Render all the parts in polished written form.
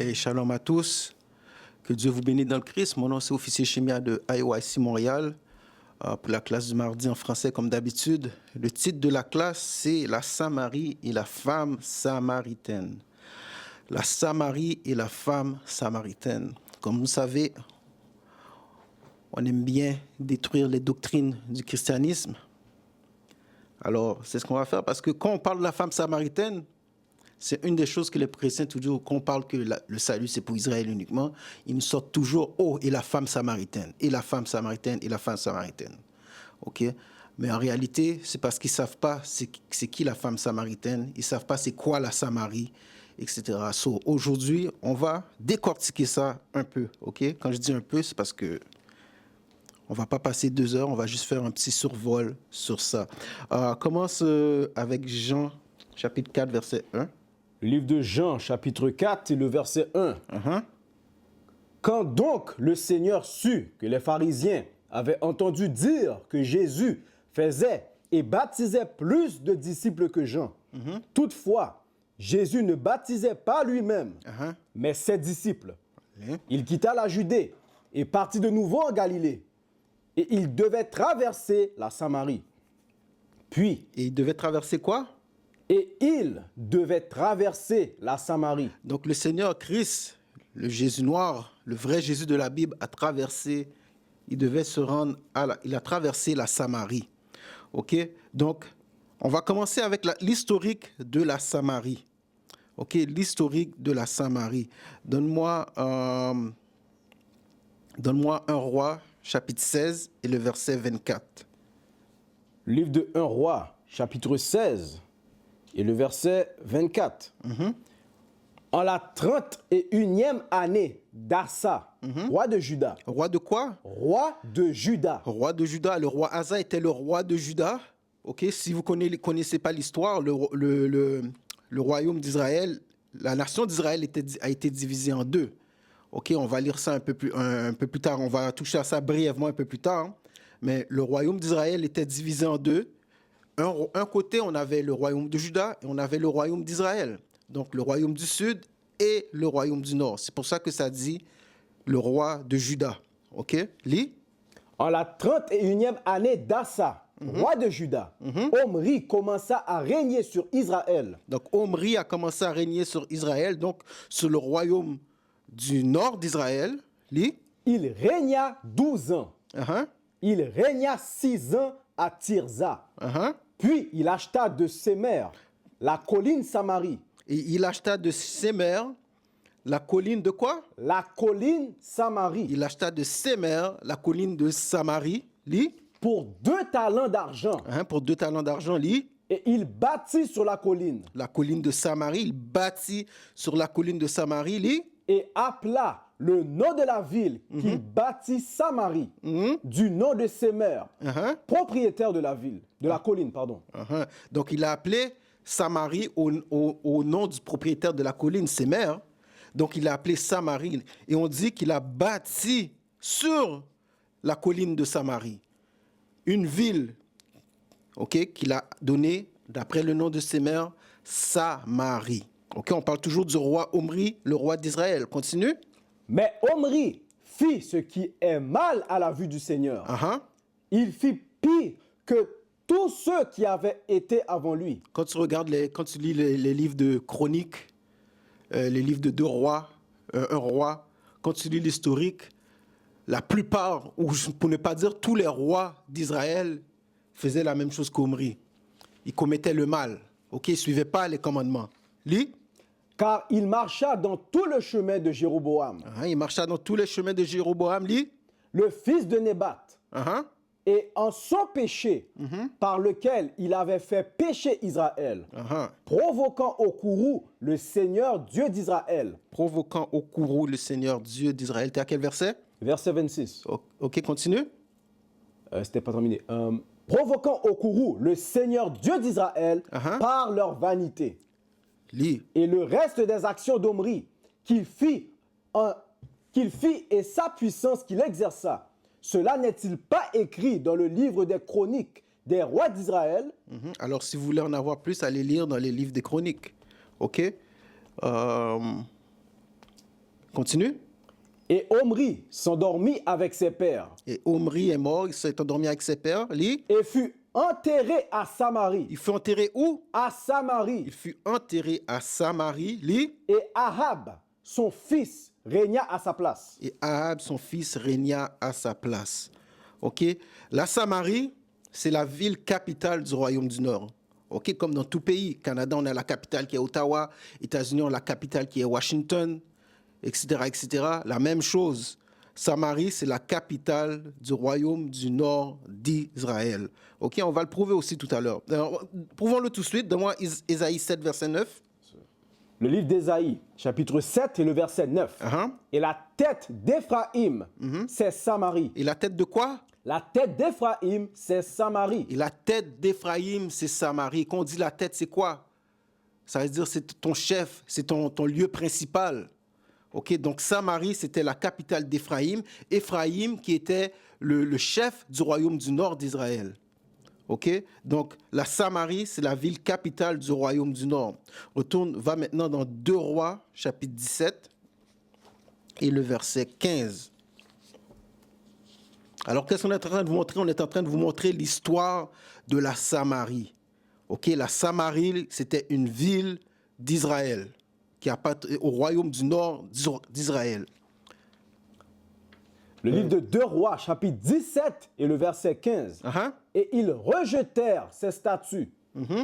Et shalom à tous. Que Dieu vous bénisse dans le Christ. Mon nom, c'est officier Chimia de IYC Montréal. Pour la classe du mardi en français, comme d'habitude. Le titre de la classe, c'est La Samarie et la femme samaritaine. La Samarie et la femme samaritaine. Comme vous savez, on aime bien détruire les doctrines du christianisme. Alors, c'est ce qu'on va faire parce que quand on parle de la femme samaritaine, c'est une des choses que les chrétiens, toujours, quand on parle que le salut, c'est pour Israël uniquement, ils nous sortent toujours « Oh, et la femme samaritaine, et la femme samaritaine, et la femme samaritaine. » OK? Mais en réalité, c'est parce qu'ils ne savent pas c'est qui la femme samaritaine, ils ne savent pas c'est quoi la Samarie, etc. So, aujourd'hui, on va décortiquer ça un peu. OK? Quand je dis un peu, c'est parce que on ne va pas passer 2 heures, on va juste faire un petit survol sur ça. Commence avec Jean, chapitre 4, verset 1. Le livre de Jean, chapitre 4, et le verset 1. Quand donc le Seigneur sut que les pharisiens avaient entendu dire que Jésus faisait et baptisait plus de disciples que Jean, toutefois, Jésus ne baptisait pas lui-même, mais ses disciples. Il quitta la Judée et partit de nouveau en Galilée. Et il devait traverser la Samarie. Puis, Et il devait traverser quoi? et il devait traverser la Samarie. Donc le Seigneur Christ, le Jésus noir, le vrai Jésus de la Bible, a traversé, il devait se rendre il a traversé la Samarie. OK? Donc, on va commencer avec l'historique de la Samarie. OK? L'historique de la Samarie. Donne-moi un roi, chapitre 16 et le verset 24. Livre de 1 roi, chapitre 16 et le verset 24. En la 31e année d'Asa, roi de Juda. Roi de quoi? Roi de Juda. Roi de Juda. Le roi Asa était le roi de Juda. OK? Si vous ne connaissez pas l'histoire, le royaume d'Israël, la nation d'Israël a été divisée en 2. OK? On va lire ça un peu plus tard. On va toucher à ça brièvement un peu plus tard. Mais le royaume d'Israël était divisé en 2. Un côté, on avait le royaume de Juda et on avait le royaume d'Israël. Donc, le royaume du sud et le royaume du nord. C'est pour ça que ça dit le roi de Juda. OK? Lis. En la 31e année d'Asa, roi de Juda, Omri commença à régner sur Israël. Donc, Omri a commencé à régner sur Israël, donc sur le royaume du nord d'Israël. Lis. Il régna 12 ans. Il régna 6 ans à Tirza. Puis il acheta de Sémer la colline Samarie. Et il acheta de Sémer la colline de quoi? La colline Samarie. Il acheta de Sémer la colline de Samarie. Lis. Pour 2 talents d'argent. Pour 2 talents d'argent. Lis. Et il bâtit sur la colline. La colline de Samarie. Il bâtit sur la colline de Samarie. Lis. Et appela le nom de la ville qu'il bâtit Samarie, du nom de Sémer, propriétaire de la ville, de la colline, pardon. Donc, il a appelé Samarie au nom du propriétaire de la colline, Sémer. Donc, il a appelé Samarie. Et on dit qu'il a bâti sur la colline de Samarie une ville, OK, qu'il a donnée, d'après le nom de Sémer, Samarie. OK, on parle toujours du roi Omri, le roi d'Israël. Continue. Mais Omri fit ce qui est mal à la vue du Seigneur. Il fit pire que tous ceux qui avaient été avant lui. Quand tu lis les livres de Chroniques, les livres de 2 rois, un roi, quand tu lis l'historique, la plupart, ou pour ne pas dire tous les rois d'Israël, faisaient la même chose qu'Omri. Ils commettaient le mal. OK, ils ne suivaient pas les commandements. Lis. Car il marcha dans tout le chemin de Jéroboam. Il marcha dans tous les chemins de Jéroboam. Lis. Le fils de Nébat. Et en son péché, par lequel il avait fait pécher Israël, provoquant au courroux le Seigneur Dieu d'Israël. Provoquant au courroux le Seigneur Dieu d'Israël. T'es à quel verset? Verset 26. OK, continue. C'était pas terminé. Provoquant au courroux le Seigneur Dieu d'Israël par leur vanité. Lis. Et le reste des actions d'Omri qu'il fit et sa puissance qu'il exerça, cela n'est-il pas écrit dans le livre des chroniques des rois d'Israël? Alors, si vous voulez en avoir plus, allez lire dans les livres des chroniques. OK? Continue. Et Omri s'endormit avec ses pères Et Omri est mort, il s'est endormi avec ses pères. Lis. et fut enterré à Samarie. Il fut enterré où? À Samarie. Il fut enterré à Samarie. Lis. Et Ahab, son fils, régna à sa place. Et Ahab, son fils, régna à sa place. OK? La Samarie, c'est la ville capitale du royaume du Nord. OK? Comme dans tout pays. Canada, on a la capitale qui est Ottawa. États-Unis, on a la capitale qui est Washington, etc., etc. La même chose. Samarie, c'est la capitale du royaume du Nord d'Israël. OK? On va le prouver aussi tout à l'heure. Prouvons-le tout de suite. Donne-moi Ésaïe 7, verset 9. Le livre d'Ésaïe, chapitre 7 et le verset 9. Uh-huh. Et la tête d'Éphraïm, c'est Samarie. Et la tête de quoi? La tête d'Éphraïm, c'est Samarie. Et la tête d'Éphraïm, c'est Samarie. Quand on dit la tête, c'est quoi? Ça veut dire c'est ton chef, c'est ton lieu principal. OK? Donc Samarie, c'était la capitale d'Éphraïm. Éphraïm qui était le chef du royaume du nord d'Israël. OK? Donc la Samarie, c'est la ville capitale du royaume du nord. Va maintenant dans 2 Rois, chapitre 17, et le verset 15. Alors, qu'est-ce qu'on est en train de vous montrer? On est en train de vous montrer l'histoire de la Samarie. OK? La Samarie, c'était une ville d'Israël, qui appartenait au royaume du nord d'Israël. Le livre de 2 Rois, chapitre 17 et le verset 15. Uh-huh. Et ils rejetèrent ses statuts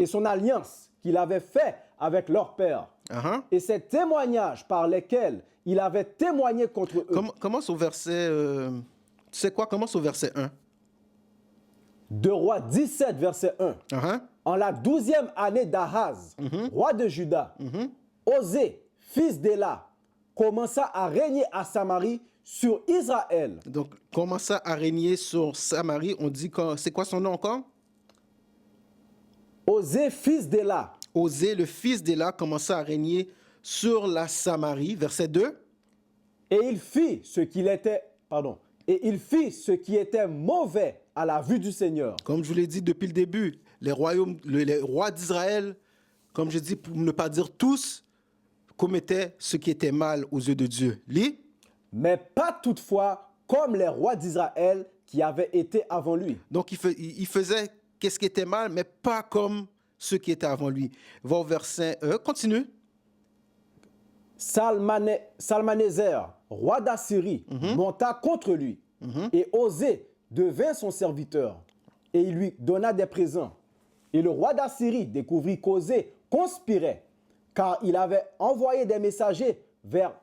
et son alliance qu'il avait fait avec leur père. Uh-huh. Et ces témoignages par lesquels il avait témoigné contre eux. Commence au verset... tu sais quoi? Commence au verset 1. 2 Rois 17, verset 1. Uh-huh. En la 12e année d'Ahaz, roi de Juda, Osée, fils d'Éla, commença à régner à Samarie sur Israël. Donc, commença à régner sur Samarie. On dit que... C'est quoi son nom encore? Osée, fils d'Éla. Osée, le fils d'Éla, commença à régner sur la Samarie. Verset 2. Et il fit ce qu'il était... Pardon. Et il fit ce qui était mauvais à la vue du Seigneur. Comme je vous l'ai dit depuis le début, les rois d'Israël, comme je dis pour ne pas dire tous, commettaient ce qui était mal aux yeux de Dieu. Lis. Mais pas toutefois comme les rois d'Israël qui avaient été avant lui. Donc il faisait qu'est-ce qui était mal, mais pas comme ceux qui étaient avant lui. Va au verset 1. Continue. Salmanéser, roi d'Assyrie, monta contre lui. Et Osée devint son serviteur. Et il lui donna des présents. Et le roi d'Assyrie découvrit qu'Osée conspirait, car il avait envoyé des messagers vers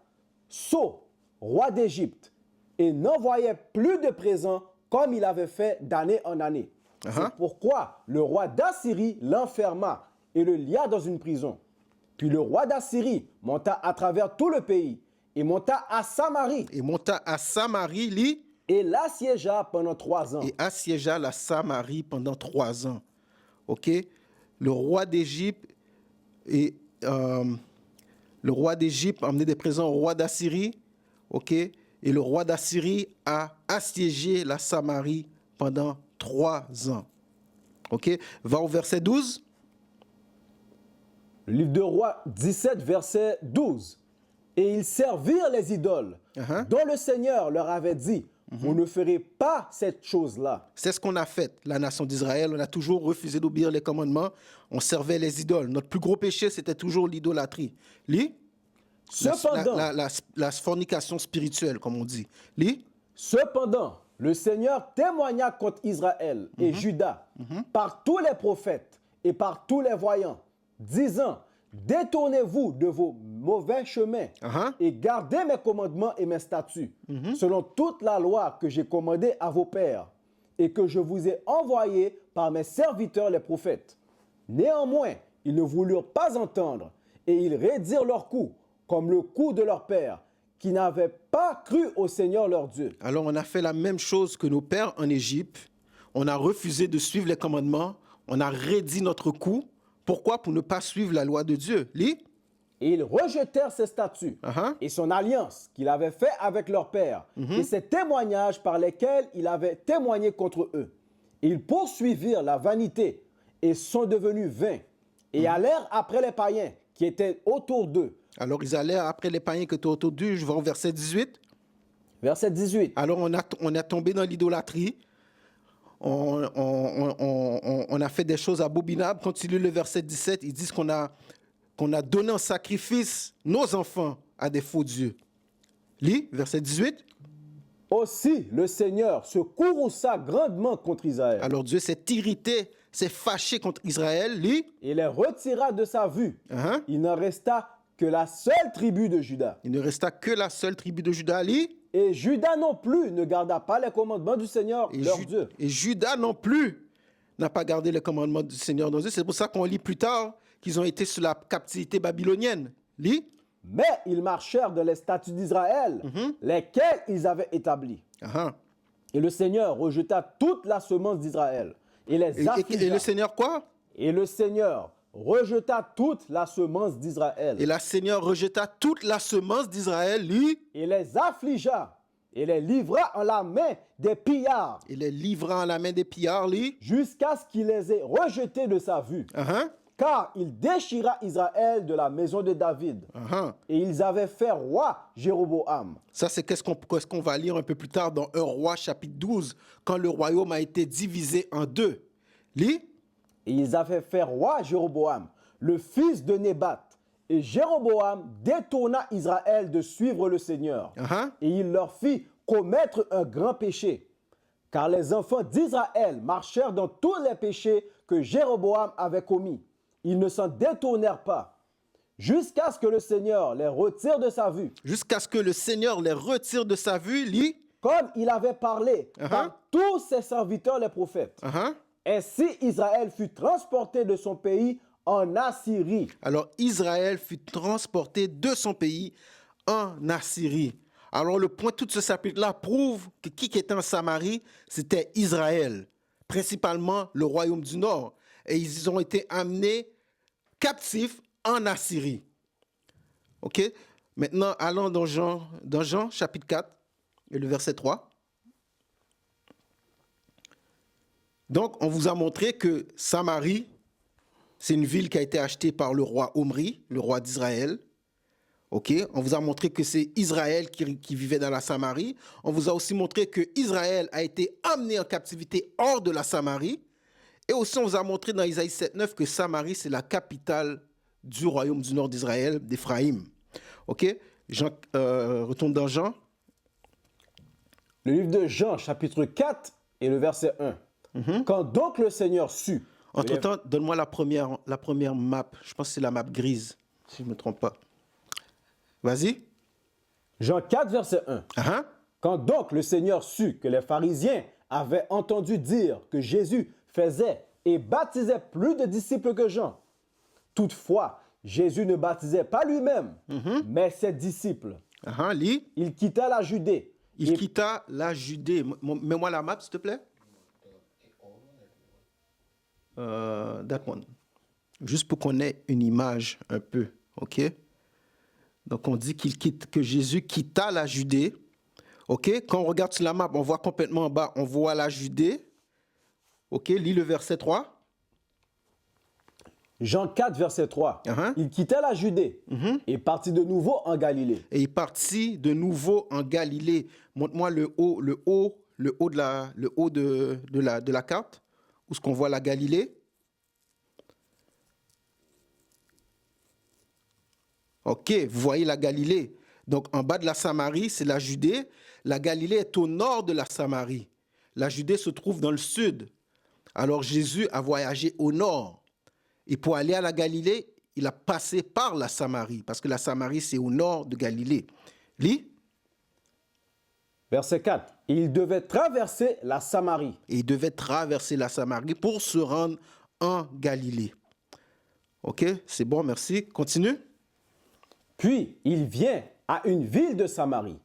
So, roi d'Égypte, et n'envoyait plus de présents comme il avait fait d'année en année. C'est pourquoi le roi d'Assyrie l'enferma et le lia dans une prison. Puis le roi d'Assyrie monta à travers tout le pays et monta à Samarie. Et monta à Samarie, lis. Et l'assiégea pendant 3 ans. Et assiégea la Samarie pendant 3 ans. OK? Le roi d'Égypte a amené des présents au roi d'Assyrie. OK? Et le roi d'Assyrie a assiégé la Samarie pendant 3 ans. OK? Va au verset 12. Le livre de Rois 17, verset 12. Et ils servirent les idoles, dont le Seigneur leur avait dit, vous ne ferez pas cette chose-là. C'est ce qu'on a fait, la nation d'Israël. On a toujours refusé d'obéir les commandements. On servait les idoles. Notre plus gros péché, c'était toujours l'idolâtrie. Lis. Cependant, la fornication spirituelle, comme on dit. Lis. Cependant, le Seigneur témoigna contre Israël et Juda par tous les prophètes et par tous les voyants, disant, détournez-vous de vos mauvais chemins et gardez mes commandements et mes statuts, selon toute la loi que j'ai commandée à vos pères et que je vous ai envoyée par mes serviteurs les prophètes. Néanmoins, ils ne voulurent pas entendre et ils raidirent leur cou, comme le cou de leur père, qui n'avaient pas cru au Seigneur leur Dieu. Alors, on a fait la même chose que nos pères en Égypte. On a refusé de suivre les commandements. On a raidi notre cou. Pourquoi? Pour ne pas suivre la loi de Dieu. Lis. Et ils rejetèrent ses statuts et son alliance qu'il avait fait avec leur père et ses témoignages par lesquels il avait témoigné contre eux. Et ils poursuivirent la vanité et sont devenus vains et allèrent après les païens qui étaient autour d'eux, Alors ils allèrent après les païens que tu as entendu, je vais au verset 18. Verset 18. Alors on a tombé dans l'idolâtrie, on a fait des choses abominables. Continue le verset 17, ils disent qu'on a donné en sacrifice nos enfants à des faux dieux. Lis, verset 18. Aussi, le Seigneur se courrouça grandement contre Israël. Alors Dieu s'est irrité, s'est fâché contre Israël. Lis. Et les retira de sa vue. Uh-huh. Il n'en resta que la seule tribu de Juda. Il ne resta que la seule tribu de Juda. Lis. Et Juda non plus ne garda pas les commandements du Seigneur, leur Dieu. Et Juda non plus n'a pas gardé les commandements du Seigneur, leur Dieu. C'est pour ça qu'on lit plus tard qu'ils ont été sous la captivité babylonienne. Lis. Mais ils marchèrent dans les statuts d'Israël, lesquels ils avaient établis. Uh-huh. Et le Seigneur rejeta toute la semence d'Israël et les affligea. Et le Seigneur quoi? Et le Seigneur rejeta toute la semence d'Israël. Et le Seigneur rejeta toute la semence d'Israël, lis. Et les affligea et les livra en la main des pillards. Et les livra en la main des pillards, lis. Jusqu'à ce qu'il les ait rejetés de sa vue. Uh-huh. Car il déchira Israël de la maison de David. Uh-huh. Et ils avaient fait roi Jéroboam. Ça, c'est qu'est-ce qu'on va lire un peu plus tard dans 1 Roi chapitre 12, quand le royaume a été divisé en deux. Lis. Et ils avaient fait roi Jéroboam, le fils de Nébat. Et Jéroboam détourna Israël de suivre le Seigneur. Uh-huh. Et il leur fit commettre un grand péché. Car les enfants d'Israël marchèrent dans tous les péchés que Jéroboam avait commis. Ils ne s'en détournèrent pas, jusqu'à ce que le Seigneur les retire de sa vue. Jusqu'à ce que le Seigneur les retire de sa vue, lis. Comme il avait parlé par tous ses serviteurs les prophètes. Uh-huh. Ainsi Israël fut transporté de son pays en Assyrie. Alors Israël fut transporté de son pays en Assyrie. Alors le point de tout ce chapitre-là prouve que qui était en Samarie, c'était Israël, principalement le royaume du Nord. Et ils ont été amenés captifs en Assyrie. OK? Maintenant, allons dans Jean chapitre 4 et le verset 3. Donc, on vous a montré que Samarie, c'est une ville qui a été achetée par le roi Omri, le roi d'Israël. OK? On vous a montré que c'est Israël qui vivait dans la Samarie. On vous a aussi montré que Israël a été amené en captivité hors de la Samarie. Et aussi, on vous a montré dans Isaïe 7,9 que Samarie, c'est la capitale du royaume du nord d'Israël, d'Éphraïm. OK? Retourne dans Jean. Le livre de Jean, chapitre 4 et le verset 1. Quand donc le Seigneur sut... Entre-temps, donne-moi la première map. Je pense que c'est la map grise, si je ne me trompe pas. Vas-y. Jean 4, verset 1. Uh-huh. Quand donc le Seigneur sut que les pharisiens avaient entendu dire que Jésus faisait et baptisait plus de disciples que Jean. Toutefois, Jésus ne baptisait pas lui-même, mais ses disciples. Lis. Il quitta la Judée. Il quitta la Judée. Mets-moi la map, s'il te plaît. That one. Juste pour qu'on ait une image un peu, OK? Donc, on dit que Jésus quitta la Judée. OK? Quand on regarde sur la map, on voit complètement en bas, on voit la Judée. OK? Lis le verset 3. Jean 4, verset 3. Il quitta la Judée et partit de nouveau en Galilée. Et il partit de nouveau en Galilée. Montre-moi le haut de la carte, où est-ce qu'on voit la Galilée. OK, vous voyez la Galilée. Donc, en bas de la Samarie, c'est la Judée. La Galilée est au nord de la Samarie. La Judée se trouve dans le sud. Alors, Jésus a voyagé au nord. Et pour aller à la Galilée, il a passé par la Samarie, parce que la Samarie, c'est au nord de Galilée. Lis. Verset 4. Il devait traverser la Samarie. Et il devait traverser la Samarie pour se rendre en Galilée. OK, c'est bon, merci. Continue. Puis, il vient à une ville de Samarie,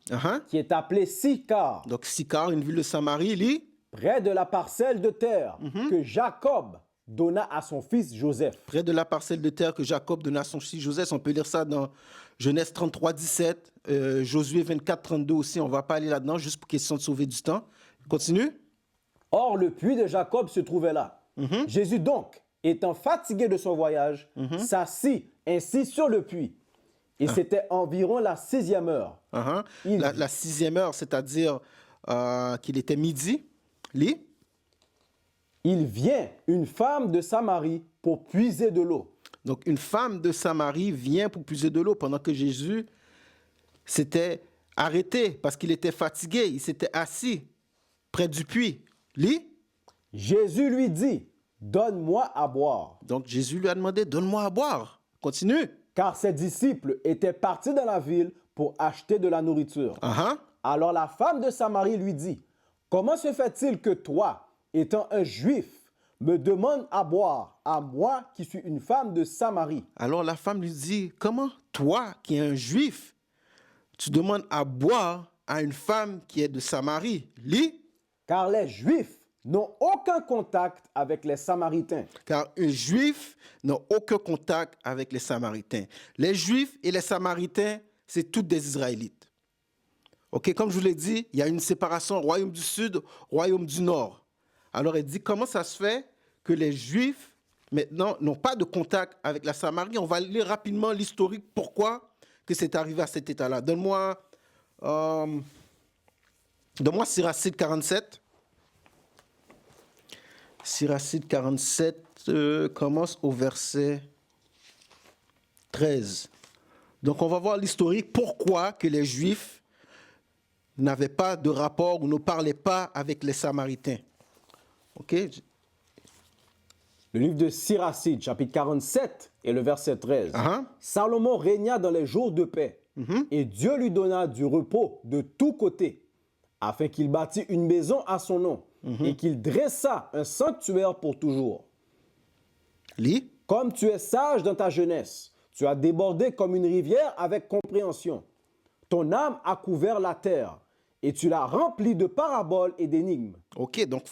qui est appelée Sychar. Donc, Sychar, une ville de Samarie, lit. Près de la parcelle de terre que Jacob donna à son fils Joseph. Près de la parcelle de terre que Jacob donna à son fils Joseph. On peut lire ça dans Genèse 33, 17, Josué 24, 32 aussi. On ne va pas aller là-dedans, juste pour question de sauver du temps. Continue. Or, le puits de Jacob se trouvait là. Jésus donc, étant fatigué de son voyage, s'assit ainsi sur le puits. Et c'était environ la 6e heure. Il La 6e heure, c'est-à-dire qu'il était midi. Lis. Il vient une femme de Samarie pour puiser de l'eau. Donc, une femme de Samarie vient pour puiser de l'eau pendant que Jésus s'était arrêté parce qu'il était fatigué. Il s'était assis près du puits. Lis. Jésus lui dit, donne-moi à boire. Donc, Jésus lui a demandé, donne-moi à boire. Continue. Car ses disciples étaient partis dans la ville pour acheter de la nourriture. Alors la femme de Samarie lui dit, comment se fait-il que toi, étant un juif, me demandes à boire, à moi qui suis une femme de Samarie? Alors la femme lui dit, comment toi qui es un juif, tu demandes à boire à une femme qui est de Samarie? Lis. Car les juifs n'ont aucun contact avec les Samaritains. Car un juif n'a aucun contact avec les Samaritains. Les juifs et les Samaritains, c'est toutes des Israélites. Ok, comme je vous l'ai dit, il y a une séparation royaume du sud, royaume du nord. Alors elle dit, comment ça se fait que les juifs, maintenant, n'ont pas de contact avec la Samarie? On va lire rapidement l'historique, pourquoi que c'est arrivé à cet état-là. Donne-moi Siracide 47. Siracide 47 commence au verset 13. Donc, on va voir l'historique, pourquoi que les Juifs n'avaient pas de rapport ou ne parlaient pas avec les Samaritains. OK? Le livre de Siracide, chapitre 47 et le verset 13. Salomon régna dans les jours de paix, et Dieu lui donna du repos de tous côtés, afin qu'il bâtît une maison à son nom, et qu'il dressa un sanctuaire pour toujours. Lis. Comme tu es sage dans ta jeunesse, tu as débordé comme une rivière avec compréhension. Ton âme a couvert la terre, et tu l'as remplie de paraboles et d'énigmes. OK, donc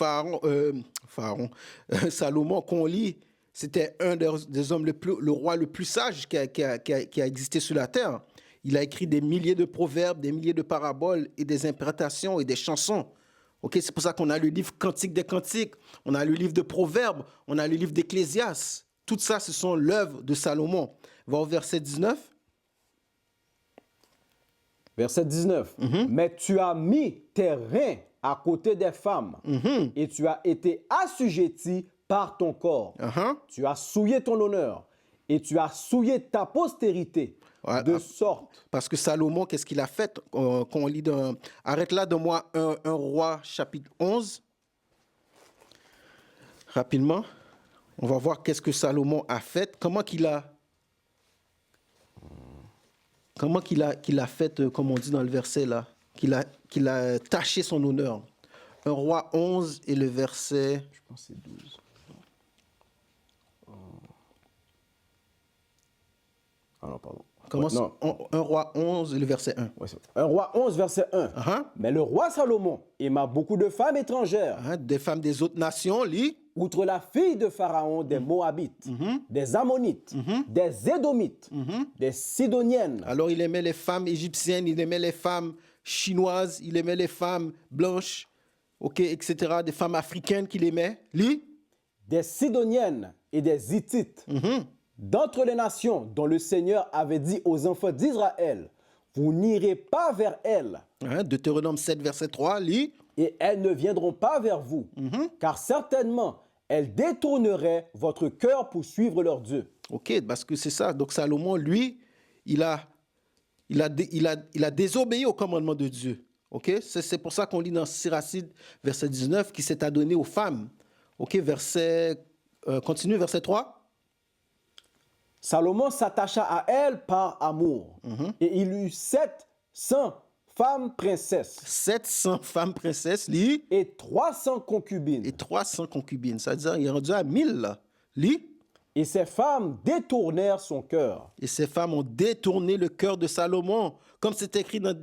Salomon, qu'on lit, c'était un des hommes, le roi le plus sage qui a existé sur la terre. Il a écrit des milliers de proverbes, des milliers de paraboles et des interprétations et des chansons. OK, c'est pour ça qu'on a le livre Cantique des Cantiques, on a le livre de Proverbes, on a le livre d'Ecclésias. Tout ça, ce sont l'œuvre de Salomon. Va au verset 19. Verset 19. Mais tu as mis tes reins à côté des femmes, et tu as été assujetti par ton corps. Tu as souillé ton honneur, et tu as souillé ta postérité, de sorte. Parce que Salomon, qu'est-ce qu'il a fait? Quand on lit arrête là, donne-moi un roi, chapitre 11. Rapidement, on va voir qu'est-ce que Salomon a fait, comment qu'il a fait, comme on dit dans le verset là, qu'il a taché son honneur. Un roi 11 et le verset... Je pense que c'est 12. Ah non, pardon. Commence, un roi 11 et le verset 1. Ouais, un roi 11, verset 1. Mais le roi Salomon aima beaucoup de femmes étrangères. Des femmes des autres nations, lis. Outre la fille de Pharaon, des Moabites, des Ammonites, des Édomites, des Sidoniennes. Alors il aimait les femmes égyptiennes, il aimait les femmes chinoises, il aimait les femmes blanches, etc., des femmes africaines qu'il aimait. Lis. Des Sidoniennes et des Hittites. D'entre les nations dont le Seigneur avait dit aux enfants d'Israël, vous n'irez pas vers elles. Deutéronome 7, verset 3, lis. Et elles ne viendront pas vers vous, car certainement, elles détourneraient votre cœur pour suivre leur Dieu. OK, parce que c'est ça. Donc Salomon, lui, il a désobéi au commandement de Dieu. OK, c'est pour ça qu'on lit dans Siracide, verset 19, qui s'est adonné aux femmes. OK, continue, verset 3. Salomon s'attacha à elle par amour, et il eut 700 femmes princesses. 700 femmes princesses, lis. Et 300 concubines. Et 300 concubines, c'est-à-dire il est rendu à 1000, là. Lis. Et ces femmes détournèrent son cœur. Et ces femmes ont détourné le cœur de Salomon, comme c'est écrit dans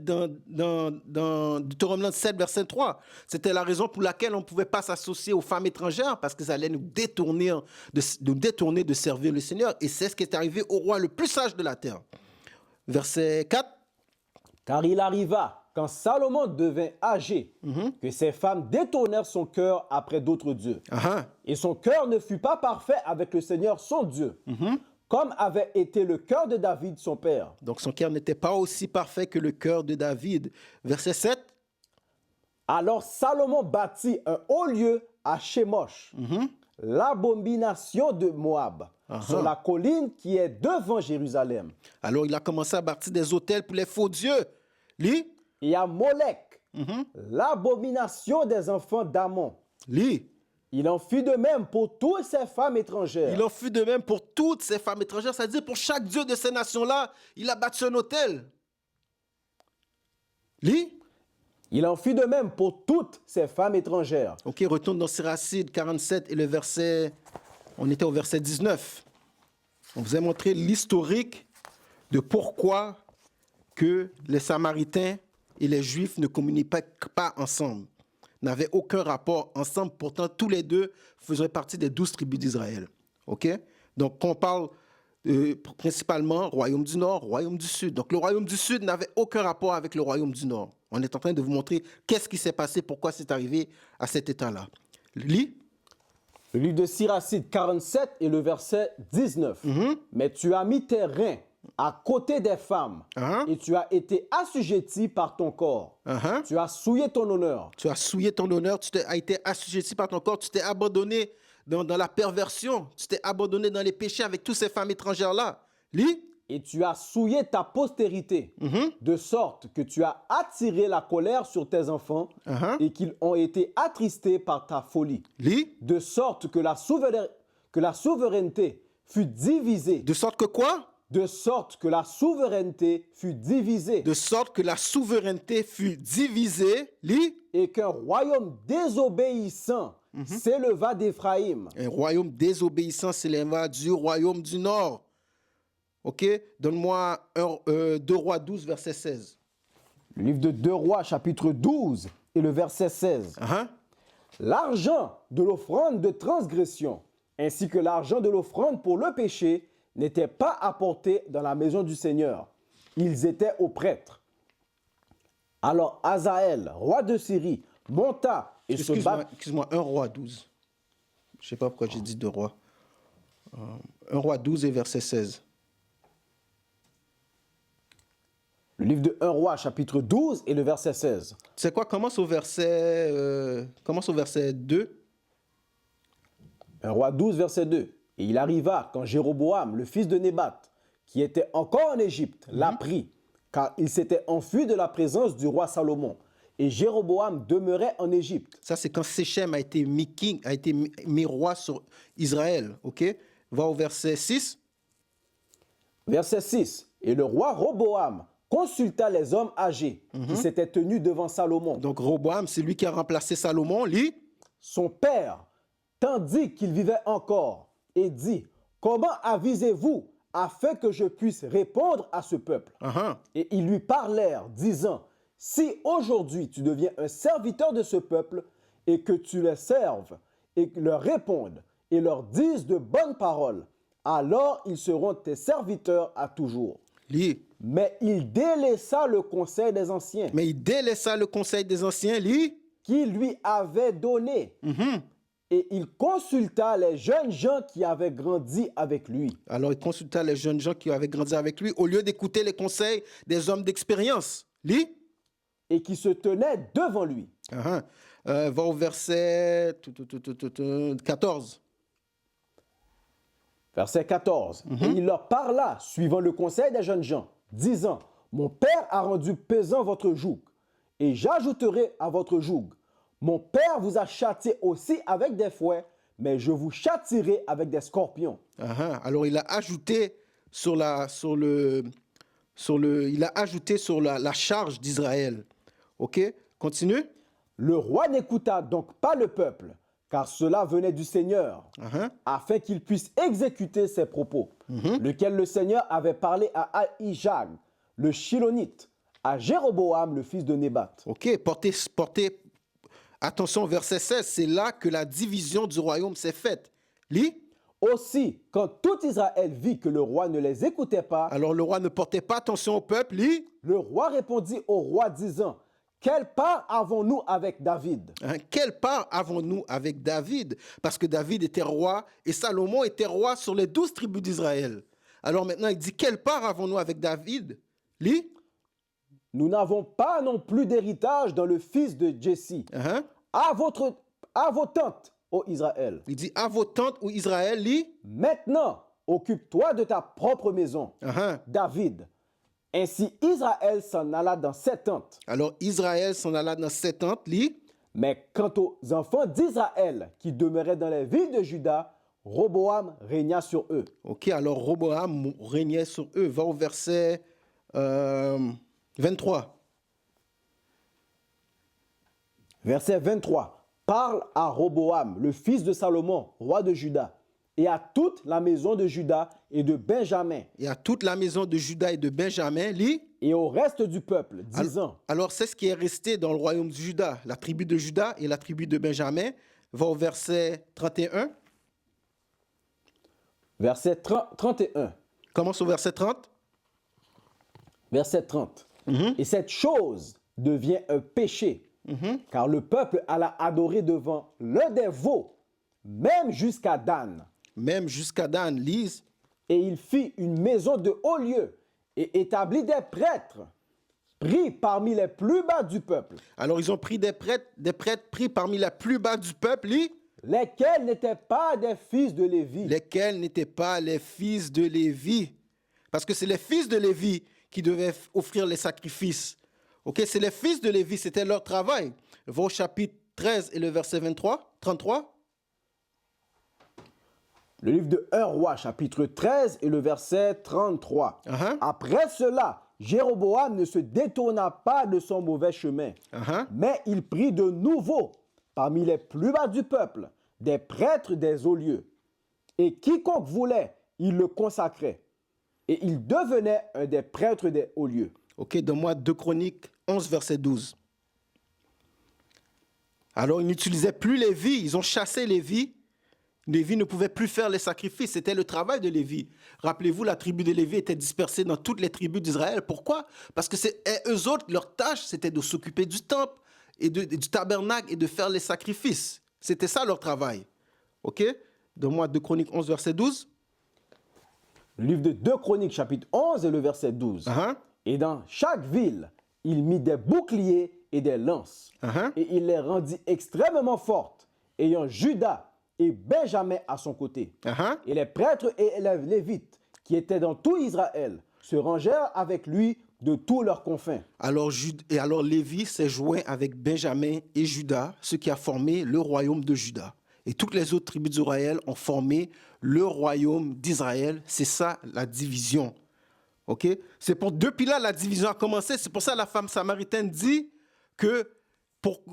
Deutéronome 7, verset 3. C'était la raison pour laquelle on ne pouvait pas s'associer aux femmes étrangères, parce que ça allait nous détourner de servir le Seigneur. Et c'est ce qui est arrivé au roi le plus sage de la terre. Verset 4. Car il arriva, quand Salomon devint âgé, que ces femmes détournèrent son cœur après d'autres dieux. Et son cœur ne fut pas parfait avec le Seigneur son Dieu. comme avait été le cœur de David, son père. Donc son cœur n'était pas aussi parfait que le cœur de David. Verset 7. Alors Salomon bâtit un haut lieu à Chémosh, l'abomination de Moab, sur la colline qui est devant Jérusalem. Alors il a commencé à bâtir des autels pour les faux dieux. Lis. Et à Molech, l'abomination des enfants d'Amon. Lis. Il en fit de même pour toutes ces femmes étrangères. Il en fut de même pour toutes ces femmes étrangères, c'est-à-dire pour chaque dieu de ces nations-là, il a bâti un autel. Lis. Il en fit de même pour toutes ces femmes étrangères. Ok, retourne dans Siracide 47 et le verset, on était au verset 19. On vous a montré l'historique de pourquoi que les Samaritains et les Juifs ne communiquaient pas ensemble, n'avaient aucun rapport ensemble, pourtant tous les deux faisaient partie des 12 tribus d'Israël. Ok? Donc on parle principalement royaume du Nord, royaume du Sud. Donc le royaume du Sud n'avait aucun rapport avec le royaume du Nord. On est en train de vous montrer qu'est-ce qui s'est passé, pourquoi c'est arrivé à cet état-là. Lis. Le livre de Siracide 47 et le verset 19. Mais tu as mis tes reins à côté des femmes et tu as été assujetti par ton corps. Tu as souillé ton honneur. Tu as souillé ton honneur, tu as été assujetti par ton corps, tu t'es abandonné dans la perversion, tu t'es abandonné dans les péchés avec toutes ces femmes étrangères-là. Lis. Et tu as souillé ta postérité, de sorte que tu as attiré la colère sur tes enfants et qu'ils ont été attristés par ta folie. Lis. De sorte que la souveraineté fut divisée. De sorte que quoi? De sorte que la souveraineté fut divisée. De sorte que la souveraineté fut divisée. Lis. Et qu'un royaume désobéissant s'éleva d'Éphraïm. Un royaume désobéissant s'éleva du royaume du Nord. Ok, donne-moi 2 Rois 12, verset 16. Le livre de 2 Rois, chapitre 12, et le verset 16. L'argent de l'offrande de transgression, ainsi que l'argent de l'offrande pour le péché, n'étaient pas apportés dans la maison du Seigneur. Ils étaient aux prêtres. Alors Hazaël, roi de Syrie, monta et se bat. Excuse-moi, 1 Roi 12. Je ne sais pas pourquoi j'ai dit 2 Rois. 1 Roi 12 et verset 16. Le livre de 1 Roi, chapitre 12 et le verset 16. Tu sais quoi? Commence au verset 2. 1 Roi 12, verset 2. Et il arriva quand Jéroboam, le fils de Nébat, qui était encore en Égypte, l'apprit, car il s'était enfui de la présence du roi Salomon. Et Jéroboam demeurait en Égypte. Ça, c'est quand Séchem a été mis roi sur Israël. Ok? Va au verset 6. Verset 6. Et le roi Roboam consulta les hommes âgés qui s'étaient tenus devant Salomon. Donc Roboam, c'est lui qui a remplacé Salomon. Lis. Son père, tandis qu'il vivait encore, et dit, comment avisez-vous afin que je puisse répondre à ce peuple? Et ils lui parlèrent, disant, si aujourd'hui tu deviens un serviteur de ce peuple et que tu les serves et leur répondes et leur dises de bonnes paroles, alors ils seront tes serviteurs à toujours. Lis. Mais il délaissa le conseil des anciens. Lis. Qui lui avait donné. Et il consulta les jeunes gens qui avaient grandi avec lui. Alors il consulta les jeunes gens qui avaient grandi avec lui au lieu d'écouter les conseils des hommes d'expérience. Lis. Et qui se tenaient devant lui. Va au verset 14. Verset 14. Et il leur parla, suivant le conseil des jeunes gens, disant, mon père a rendu pesant votre joug, et j'ajouterai à votre joug. Mon père vous a châtié aussi avec des fouets, mais je vous châtierai avec des scorpions. Alors il a ajouté sur la charge d'Israël. Ok, continue. Le roi n'écouta donc pas le peuple, car cela venait du Seigneur, afin qu'il puisse exécuter ses propos, lequel le Seigneur avait parlé à Ahijag, le Shilonite, à Jéroboam, le fils de Nébat. Ok, portez attention au verset 16, c'est là que la division du royaume s'est faite. Lis. Aussi, quand tout Israël vit que le roi ne les écoutait pas, alors le roi ne portait pas attention au peuple. Lis. Le roi répondit au roi disant, quelle part avons-nous avec David? Quelle part avons-nous avec David? Parce que David était roi et Salomon était roi sur les 12 tribus d'Israël. Alors maintenant, il dit, quelle part avons-nous avec David? Lis. Nous n'avons pas non plus d'héritage dans le fils de Jesse. Uh-huh. À vos tentes, ô Israël. Il dit, à vos tentes, ou Israël, lis. Maintenant, occupe-toi de ta propre maison, Uh-huh. David. Ainsi Israël s'en alla dans ses tentes. Alors Israël s'en alla dans ses tentes, lis. Mais quant aux enfants d'Israël qui demeuraient dans les villes de Juda, Roboam régna sur eux. Ok, alors Roboam régnait sur eux. Va au verset 23. Verset 23. Parle à Roboam, le fils de Salomon, roi de Juda, et à toute la maison de Juda et de Benjamin, Et à toute la maison de Juda et de Benjamin, lis. et au reste du peuple, disant, Alors c'est ce qui est resté dans le royaume de Juda, la tribu de Juda et la tribu de Benjamin. Va au verset 31. verset 31, Commence au verset 30. verset 30. Et cette chose devient un péché, car le peuple alla adorer devant l'un des veaux, même jusqu'à Dan. Même jusqu'à Dan, lise. Et il fit une maison de haut lieu et établit des prêtres, pris parmi les plus bas du peuple, Alors ils ont pris des prêtres pris parmi les plus bas du peuple, lis, lesquels n'étaient pas des fils de Lévi. lesquels n'étaient pas les fils de Lévi. Parce que c'est les fils de Lévi qui devaient offrir les sacrifices. Ok, c'est les fils de Lévi, c'était leur travail. Va au chapitre 13 et le verset 33. Le livre de 1 roi, chapitre 13 et le verset 33. Uh-huh. Après cela, Jéroboam ne se détourna pas de son mauvais chemin, Uh-huh. mais il prit de nouveau, parmi les plus bas du peuple, des prêtres des hauts lieux. Et quiconque voulait, il le consacrait. Et il devenait un des prêtres des hauts lieux. Ok, donne-moi 2 Chroniques 11, verset 12. Alors, ils n'utilisaient plus Lévi, ils ont chassé Lévi. Lévi ne pouvait plus faire les sacrifices, c'était le travail de Lévi. Rappelez-vous, la tribu de Lévi était dispersée dans toutes les tribus d'Israël. Pourquoi? Parce que eux autres, leur tâche, c'était de s'occuper du temple et du tabernacle et de faire les sacrifices. C'était ça leur travail. Ok? Donne-moi 2 Chroniques 11, verset 12. Le livre de 2 Chroniques, chapitre 11 et le verset 12. Uh-huh. Et dans chaque ville, il mit des boucliers et des lances. Uh-huh. Et il les rendit extrêmement fortes, ayant Juda et Benjamin à son côté. Uh-huh. Et les prêtres et les Lévites, qui étaient dans tout Israël, se rangèrent avec lui de tous leurs confins. Alors Lévi s'est joint avec Benjamin et Juda, ce qui a formé le royaume de Juda. Et toutes les autres tribus d'Israël ont formé le royaume d'Israël. C'est ça la division. Ok? Depuis là, la division a commencé. C'est pour ça que la femme samaritaine dit que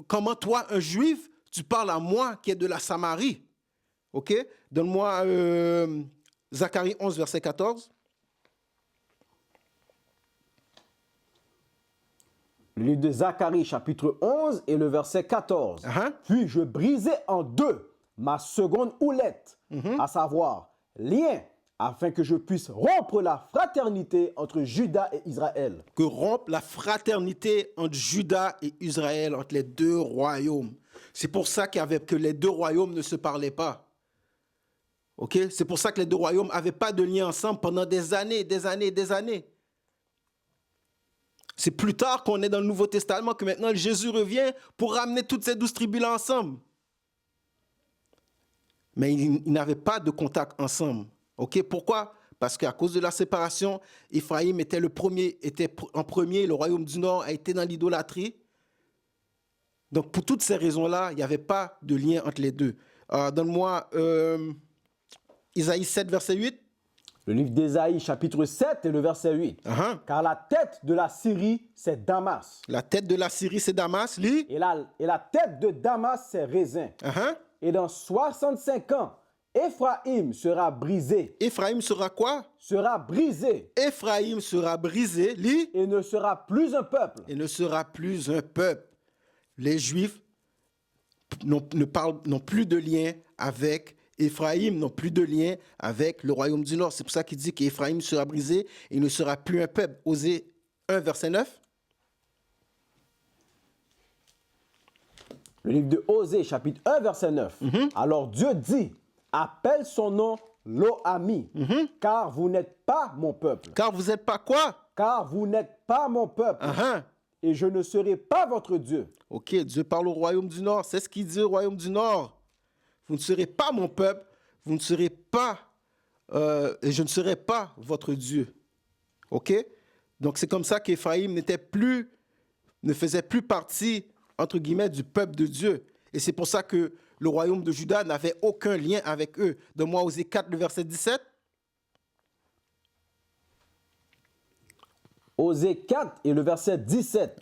comment toi, un juif, tu parles à moi qui est de la Samarie. Ok? Donne-moi Zacharie 11, verset 14. Le livre de Zacharie, chapitre 11 et le verset 14. Uh-huh. Puis je brisai en deux ma seconde houlette, à savoir lien, afin que je puisse rompre la fraternité entre Juda et Israël. Que rompre la fraternité entre Juda et Israël, entre les deux royaumes. C'est pour ça que les deux royaumes ne se parlaient pas. Ok? C'est pour ça que les deux royaumes n'avaient pas de lien ensemble pendant des années, des années, des années. C'est plus tard qu'on est dans le Nouveau Testament que maintenant Jésus revient pour ramener toutes ces 12 tribus-là ensemble. Mais ils n'avaient pas de contact ensemble. Ok? Pourquoi? Parce qu'à cause de la séparation, Éphraïm était en premier, le royaume du Nord a été dans l'idolâtrie. Donc pour toutes ces raisons-là, il n'y avait pas de lien entre les deux. Donne-moi Isaïe 7, verset 8. Le livre d'Ésaïe, chapitre 7 et le verset 8. Uh-huh. Car la tête de la Syrie, c'est Damas. La tête de la Syrie, c'est Damas, lis. Et la tête de Damas, c'est Rézin. Uh-huh. Et dans 65 ans, Éphraïm sera brisé. Éphraïm sera quoi? Sera brisé. Éphraïm sera brisé, lis. Et ne sera plus un peuple. Et ne sera plus un peuple. Les Juifs n'ont plus de lien avec Éphraïm, n'ont plus de lien avec le royaume du Nord. C'est pour ça qu'il dit qu'Éphraïm sera brisé et ne sera plus un peuple. Osée 1, verset 9. Le livre de Osée, chapitre 1, verset 9. Alors Dieu dit, appelle son nom lo ami, car vous n'êtes pas mon peuple. Car vous n'êtes pas quoi? Car vous n'êtes pas mon peuple, et je ne serai pas votre Dieu. Ok, Dieu parle au royaume du Nord. C'est ce qu'il dit au royaume du Nord. Vous ne serez pas mon peuple, vous ne serez pas, et je ne serai pas votre Dieu. Ok? Donc c'est comme ça qu'Éphraïm ne faisait plus partie, entre guillemets, du peuple de Dieu. Et c'est pour ça que le royaume de Juda n'avait aucun lien avec eux. Donne-moi Osée 4, le verset 17. Osée 4 et le verset 17.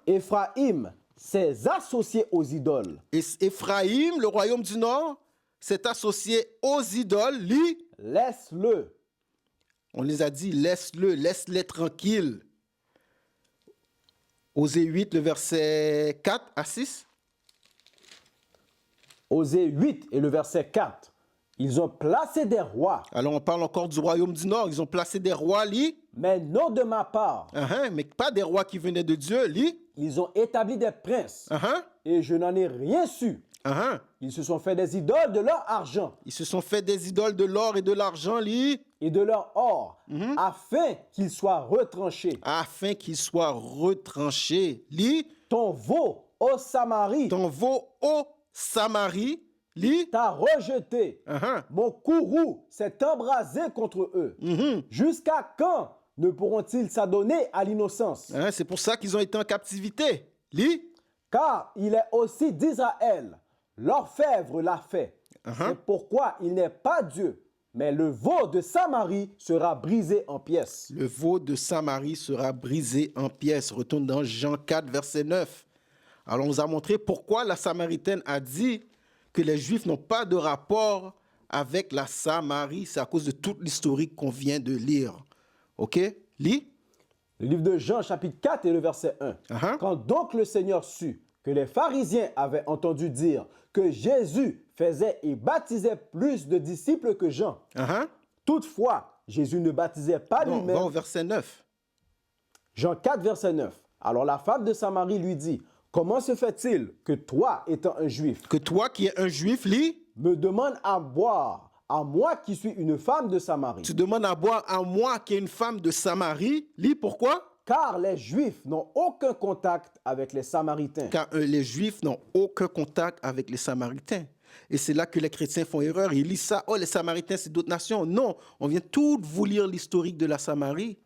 Éphraïm s'est associé aux idoles. Et Éphraïm, le royaume du Nord, s'est associé aux idoles. Lis. Laisse-le. On les a dit, laisse-les tranquilles. Osée 8, le verset 4 à 6. Osée 8 et le verset 4. Ils ont placé des rois. Alors on parle encore du royaume du Nord. Ils ont placé des rois, lis. Mais non de ma part. Mais pas des rois qui venaient de Dieu, lis. Ils ont établi des princes. Et je n'en ai rien su. Ils se sont fait des idoles de leur argent. Ils se sont fait des idoles de l'or et de l'argent, lis. Et de leur or, afin qu'ils soient retranchés. Afin qu'ils soient retranchés. Lis. Ton veau, ô Samarie. Ton veau, ô Samarie. Lis. T'a rejeté. Mon courroux s'est embrasé contre eux. Jusqu'à quand ne pourront-ils s'adonner à l'innocence? C'est pour ça qu'ils ont été en captivité. Lis. Car il est aussi d'Israël. L'orfèvre l'a fait. C'est pourquoi il n'est pas Dieu. Mais le veau de Samarie sera brisé en pièces. Le veau de Samarie sera brisé en pièces. Retourne dans Jean 4, verset 9. Alors on nous a montré pourquoi la Samaritaine a dit que les Juifs n'ont pas de rapport avec la Samarie. C'est à cause de toute l'historique qu'on vient de lire. OK? Lis. Le livre de Jean, chapitre 4 et le verset 1. Quand donc le Seigneur sut que les pharisiens avaient entendu dire que Jésus faisait et baptisait plus de disciples que Jean. Toutefois, Jésus ne baptisait pas lui-même. Va au verset 9. Jean 4, verset 9. Alors la femme de Samarie lui dit, comment se fait-il que toi, étant un juif, que toi qui es un juif, lis, me demandes à boire, à moi qui suis une femme de Samarie? Tu demandes à boire à moi qui est une femme de Samarie. Lis, pourquoi? Car les Juifs n'ont aucun contact avec les Samaritains. Car les Juifs n'ont aucun contact avec les Samaritains. Et c'est là que les chrétiens font erreur. Ils lisent ça. Oh, les Samaritains, c'est d'autres nations. Non, on vient tout vous lire l'historique de la Samarie.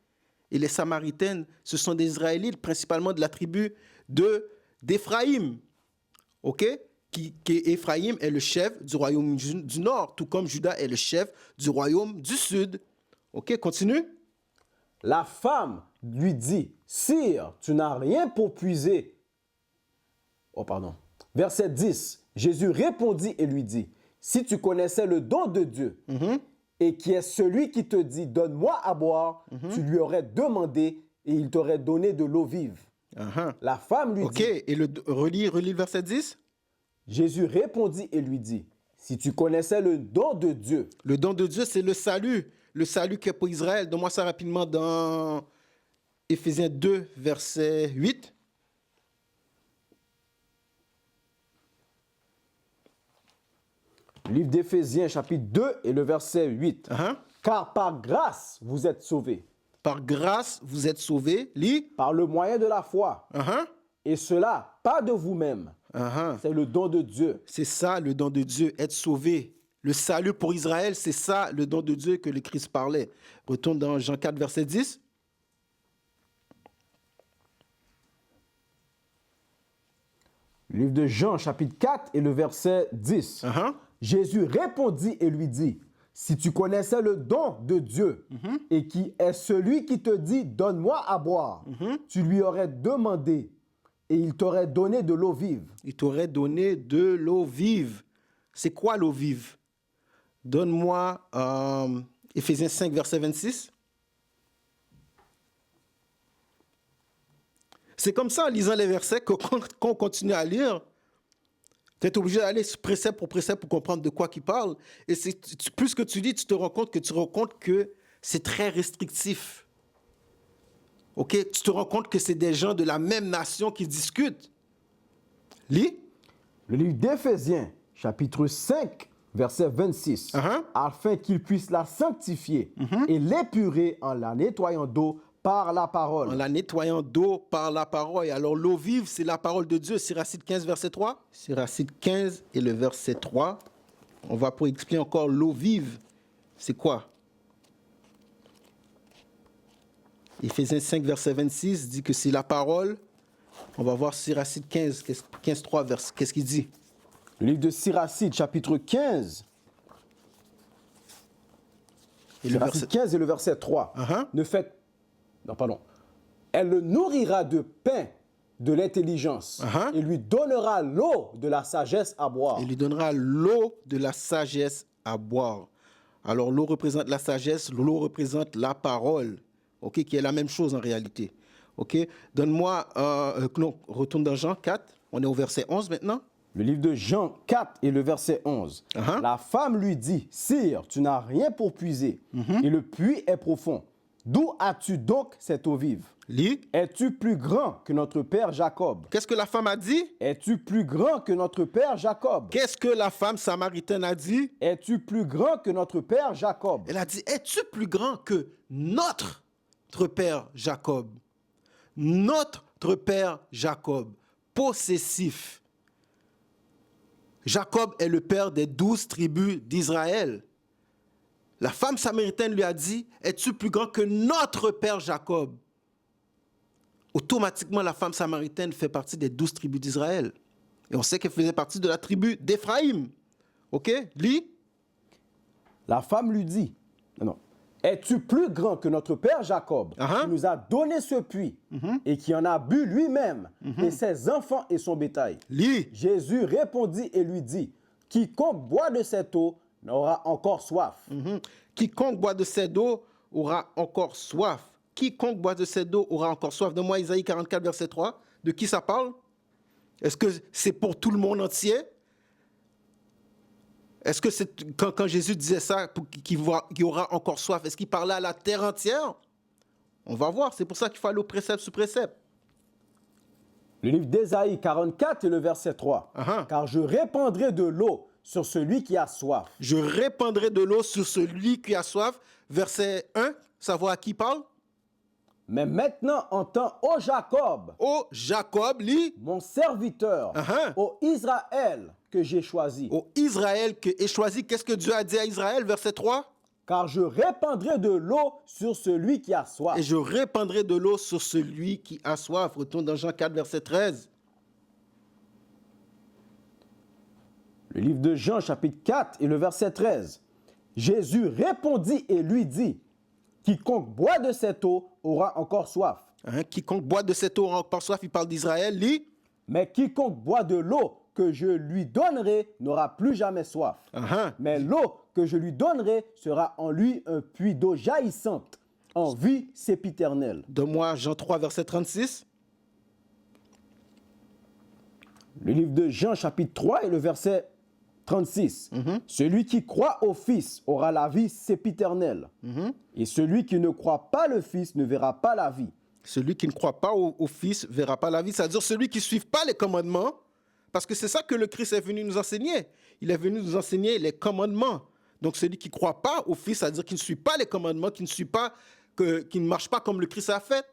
Et les Samaritaines, ce sont des Israélites, principalement de la tribu d'Éphraïm. OK? Éphraïm est le chef du royaume du Nord, tout comme Juda est le chef du royaume du Sud. OK, continue. La femme lui dit, Sire, tu n'as rien pour puiser. Oh, pardon. Verset 10. Jésus répondit et lui dit, si tu connaissais le don de Dieu, et qui est celui qui te dit, donne-moi à boire, tu lui aurais demandé et il t'aurait donné de l'eau vive. La femme lui dit... OK, et relis le verset 10. Jésus répondit et lui dit, si tu connaissais le don de Dieu... Le don de Dieu, c'est le salut qui est pour Israël. Donne-moi ça rapidement dans Éphésiens 2, verset 8. Livre d'Éphésiens, chapitre 2 et le verset 8. Car par grâce, vous êtes sauvés. Par grâce, vous êtes sauvés. Lis. Par le moyen de la foi. Et cela, pas de vous-même. C'est le don de Dieu. C'est ça, le don de Dieu, être sauvé. Le salut pour Israël, c'est ça, le don de Dieu que le Christ parlait. Retourne dans Jean 4, verset 10. Livre de Jean, chapitre 4 et le verset 10. Jésus répondit et lui dit, si tu connaissais le don de Dieu et qui est celui qui te dit, donne-moi à boire, tu lui aurais demandé et il t'aurait donné de l'eau vive. Il t'aurait donné de l'eau vive. C'est quoi l'eau vive? Donne-moi Éphésiens 5, verset 26. C'est comme ça, en lisant les versets, qu'on continue à lire. Tu es obligé d'aller précepte pour précepte pour comprendre de quoi il parle. Et plus que tu lis, tu te rends compte que c'est très restrictif. OK? Tu te rends compte que c'est des gens de la même nation qui discutent. Lis. Le livre d'Éphésiens, chapitre 5 verset 26, Uh-huh. afin qu'il puisse la sanctifier et l'épurer en la nettoyant d'eau par la En parole. la nettoyant d'eau par la parole. Alors, l'eau vive, c'est la parole de Dieu. Siracide 15, verset 3. Siracide 15 et le verset 3. On va pour expliquer encore l'eau vive. C'est quoi? Éphésiens 5, verset 26 dit que c'est la parole. On va voir Siracide 15, 15, 3, qu'est-ce qu'il dit? Le livre de Siracide, chapitre 15, Et le Siracide verset... 15 et le verset 3. Uh-huh. Ne faites... Non, pardon. Elle le nourrira de pain de l'intelligence Uh-huh. et lui donnera l'eau de la sagesse à boire. Il lui donnera l'eau de la sagesse à boire. Alors, l'eau représente la sagesse, l'eau représente la parole, ok, qui est la même chose en réalité. Ok, donne-moi, non, retourne dans Jean 4, on est au verset 11 maintenant. Le livre de Jean 4 et le verset 11. Uh-huh. La femme lui dit, « Sire, tu n'as rien pour puiser, et le puits est profond. D'où as-tu donc cette eau vive? Lis. Es-tu plus grand que notre père Jacob? Qu'est-ce que la femme a dit? Es-tu plus grand que notre père Jacob? Qu'est-ce que la femme samaritaine a dit? Es-tu plus grand que notre père Jacob? Elle a dit, es-tu plus grand que notre père Jacob? Notre père Jacob, possessif. Jacob est le père des 12 tribus d'Israël. La femme samaritaine lui a dit, es-tu plus grand que notre père Jacob? Automatiquement, la femme samaritaine fait partie des 12 tribus d'Israël. Et on sait qu'elle faisait partie de la tribu d'Éphraïm. OK? Lis. La femme lui dit, non, es-tu plus grand que notre père Jacob, Uh-huh. qui nous a donné ce puits et qui en a bu lui-même et ses enfants et son bétail? Lis. Jésus répondit et lui dit, quiconque boit de cette eau n'aura encore soif. Quiconque boit de cette eau aura encore soif. Quiconque boit de cette eau aura encore soif. Donne-moi Isaïe 44, verset 3. De qui ça parle? Est-ce que c'est pour tout le monde entier? Est-ce que c'est quand Jésus disait ça, qu'il y aura encore soif, est-ce qu'il parlait à la terre entière? On va voir. C'est pour ça qu'il faut aller au précepte sous précepte. Le livre d'Ésaïe 44 et le verset 3. Uh-huh. Car je répandrai de l'eau sur celui qui a soif. Je répandrai de l'eau sur celui qui a soif. Verset 1, savoir à qui parle? Mais maintenant entends, ô Jacob, Ô Jacob, lis. mon serviteur, Uh-huh. ô Israël que j'ai choisi. Ô Israël que est choisi. Qu'est-ce que Dieu a dit à Israël? Verset 3. Car je répandrai de l'eau sur celui qui a soif. Et je répandrai de l'eau sur celui qui a soif. Retourne dans Jean 4, verset 13. Le livre de Jean, chapitre 4 et le verset 13. Jésus répondit et lui dit, quiconque boit de cette eau aura encore soif. Hein, quiconque boit de cette eau aura encore soif. Il parle d'Israël. Lis. Mais quiconque boit de l'eau que je lui donnerai n'aura plus jamais soif. Uh-huh. Mais l'eau que je lui donnerai sera en lui un puits d'eau jaillissante, en vie sempiternelle. Donne-moi Jean 3, verset 36. Le livre de Jean, chapitre 3 et le verset 36. Celui qui croit au Fils aura la vie sempiternelle. Et celui qui ne croit pas le Fils ne verra pas la vie. Celui qui ne croit pas au Fils ne verra pas la vie. C'est-à-dire celui qui ne suit pas les commandements. Parce que c'est ça que le Christ est venu nous enseigner. Il est venu nous enseigner les commandements. Donc celui qui ne croit pas au Fils, c'est-à-dire qui ne suit pas les commandements, qui ne marche pas comme le Christ a fait,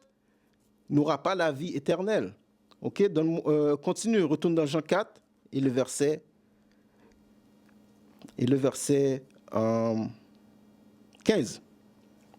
n'aura pas la vie éternelle. Ok, continue, retourne dans Jean 4 et le verset 15.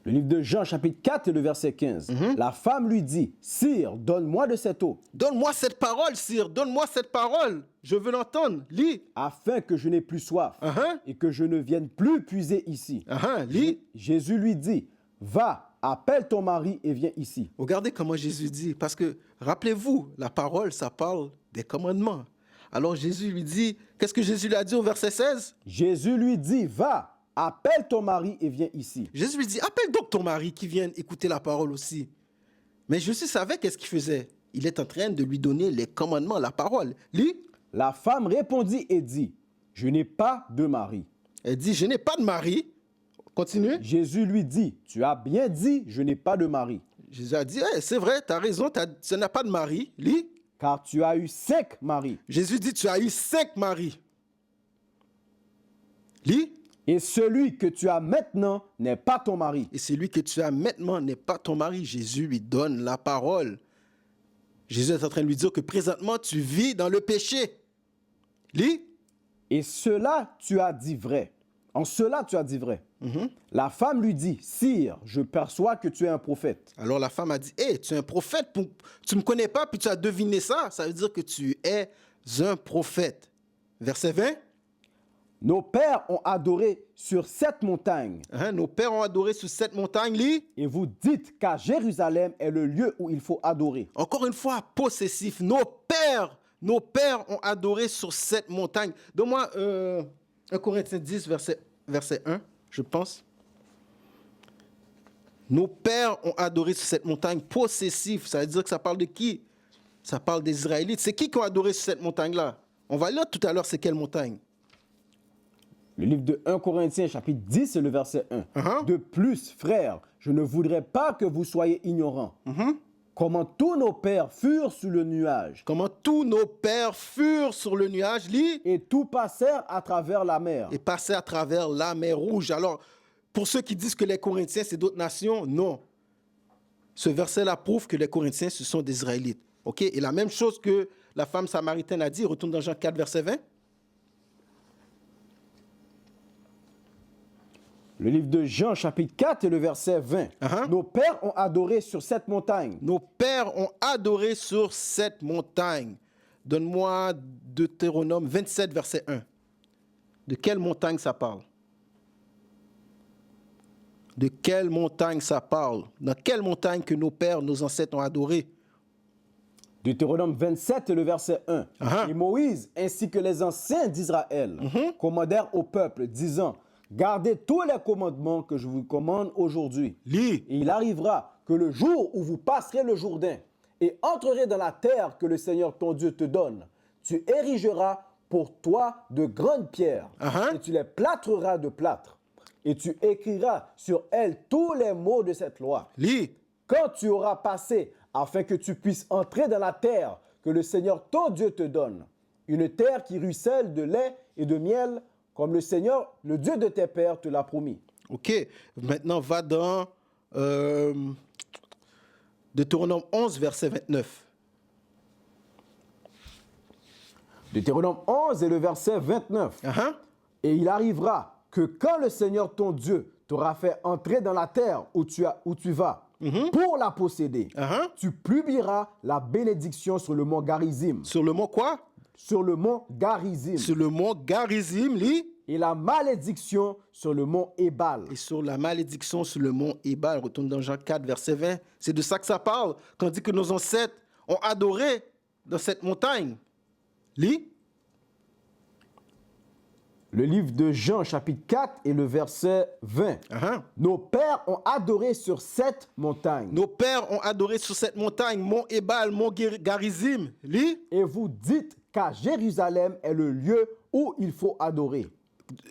Le livre de Jean, chapitre 4 et le verset 15. La femme lui dit, Sire, donne-moi de cette eau, Donne-moi cette parole, sire, donne-moi cette parole. Je veux l'entendre. Lis. afin que je n'ai plus soif Uh-huh. et que je ne vienne plus puiser ici. Lis. Jésus lui dit, va, appelle ton mari et viens ici. Regardez comment Jésus dit. Parce que, rappelez-vous, la parole, ça parle des commandements. Alors Jésus lui dit, qu'est-ce que Jésus lui a dit au verset 16? Jésus lui dit, va, appelle ton mari et viens ici. Jésus lui dit, appelle donc ton mari qui vienne écouter la parole aussi. Mais Jésus savait qu'est-ce qu'il faisait. Il est en train de lui donner les commandements, la parole. Lis. La femme répondit et dit, je n'ai pas de mari. Elle dit, je n'ai pas de mari. Continue. Jésus lui dit, tu as bien dit, je n'ai pas de mari. Jésus a dit, hey, c'est vrai, tu as raison, tu n'as pas de mari. Lis. Car tu as eu 5 maris. Jésus dit, tu as eu 5 maris. Lis. Et celui que tu as maintenant n'est pas ton mari. Et celui que tu as maintenant n'est pas ton mari. Jésus lui donne la parole. Jésus est en train de lui dire que présentement, tu vis dans le péché. Lis. Et cela, tu as dit vrai. En cela, tu as dit vrai. La femme lui dit, Sire, je perçois que tu es un prophète. Alors la femme a dit, hé, tu es un prophète, tu ne me connais pas, puis tu as deviné ça. Ça veut dire que tu es un prophète. Verset 20. Nos pères ont adoré sur cette montagne. Nos pères ont adoré sur cette montagne. Lis. Et vous dites qu'à Jérusalem est le lieu où il faut adorer. Encore une fois, possessif. Nos pères ont adoré sur cette montagne. Donne-moi 1 Corinthiens 10, verset 1, je pense. Nos pères ont adoré sur cette montagne. Possessif, ça veut dire que ça parle de qui? Ça parle des Israélites. C'est qui ont adoré sur cette montagne-là? On va lire tout à l'heure c'est quelle montagne. Le livre de 1 Corinthiens, chapitre 10, c'est le verset 1. De plus, frères, je ne voudrais pas que vous soyez ignorants. Comment tous nos pères furent sur le nuage. Comment tous nos pères furent sur le nuage, lis. Et tous passèrent à travers la mer. Et passèrent à travers la mer Rouge. Alors, pour ceux qui disent que les Corinthiens, c'est d'autres nations, non. Ce verset-là prouve que les Corinthiens, ce sont des Israélites. OK? Et la même chose que la femme samaritaine a dit, retourne dans Jean 4, verset 20. Le livre de Jean, chapitre 4, et le verset 20. Nos pères ont adoré sur cette montagne. Nos pères ont adoré sur cette montagne. Donne-moi Deutéronome 27, verset 1. De quelle montagne ça parle? De quelle montagne ça parle? Dans quelle montagne que nos pères, nos ancêtres ont adoré? Deutéronome 27, et le verset 1. Et Moïse, ainsi que les anciens d'Israël, commandèrent au peuple, disant, gardez tous les commandements que je vous commande aujourd'hui. Lis. Et il arrivera que le jour où vous passerez le Jourdain et entrerez dans la terre que le Seigneur ton Dieu te donne, tu érigeras pour toi de grandes pierres et tu les plâtreras de plâtre. Et tu écriras sur elles tous les mots de cette loi. Lis. Quand tu auras passé, afin que tu puisses entrer dans la terre que le Seigneur ton Dieu te donne, une terre qui ruisselle de lait et de miel, comme le Seigneur, le Dieu de tes pères, te l'a promis. OK. Maintenant, va dans Deutéronome 11, verset 29. Deutéronome 11 et le verset 29. Et il arrivera que quand le Seigneur ton Dieu t'aura fait entrer dans la terre où tu vas, pour la posséder, tu publieras la bénédiction sur le mont Garizim. Sur le mont quoi? Sur le mont Garizim. Sur le mont Garizim, lis. Et la malédiction sur le mont Ébal. Et sur la malédiction sur le mont Ébal. Retourne dans Jean 4, verset 20. C'est de ça que ça parle. Quand on dit que nos ancêtres ont adoré dans cette montagne. Lis. Le livre de Jean, chapitre 4 et le verset 20. Nos pères ont adoré sur cette montagne. Nos pères ont adoré sur cette montagne, mont Ébal, mont Garizim. Lis. Et vous dites qu'à Jérusalem est le lieu où il faut adorer.